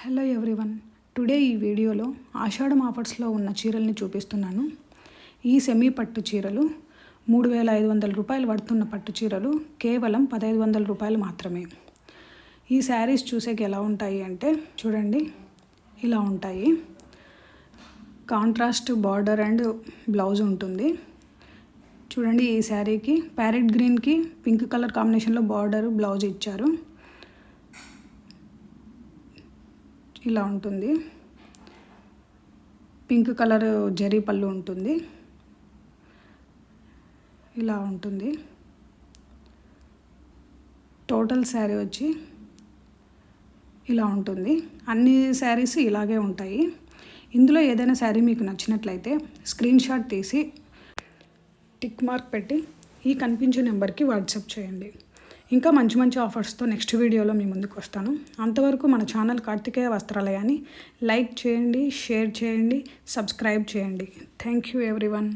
Hello everyone, today ఈ వీడియోలో ఆషాఢం ఆఫర్స్లో ఉన్న చీరల్ని చూపిస్తున్నాను. ఈ సెమీ పట్టు చీరలు 3,500 రూపాయలు పడుతున్న పట్టు చీరలు కేవలం 1,500 రూపాయలు మాత్రమే. ఈ శారీస్ చూసేకి ఎలా ఉంటాయి అంటే చూడండి, ఇలా ఉంటాయి. కాంట్రాస్ట్ బార్డర్ అండ్ బ్లౌజ్ ఉంటుంది. చూడండి, ఈ శారీకి ప్యారెట్ గ్రీన్కి పింక్ కలర్ కాంబినేషన్లో బార్డర్ బ్లౌజ్ ఇచ్చారు. ఇలా ఉంటుంది. పింక్ కలర్ జరీ పళ్ళు ఉంటుంది. ఇలా ఉంటుంది. టోటల్ శారీ వచ్చి ఇలా ఉంటుంది. అన్ని శారీస్ ఇలాగే ఉంటాయి. ఇందులో ఏదైనా శారీ మీకు నచ్చినట్లయితే స్క్రీన్ షాట్ తీసి టిక్ మార్క్ పెట్టి ఈ కనిపించే నెంబర్కి వాట్సాప్ చేయండి. ఇంకా మంచి మంచి ఆఫర్స్తో నెక్స్ట్ వీడియోలో మీ ముందుకు వస్తాను. అంతవరకు మన ఛానల్ కార్తికేయ వస్త్రాలయాన్ని లైక్ చేయండి, షేర్ చేయండి, సబ్స్క్రైబ్ చేయండి. Thank you everyone.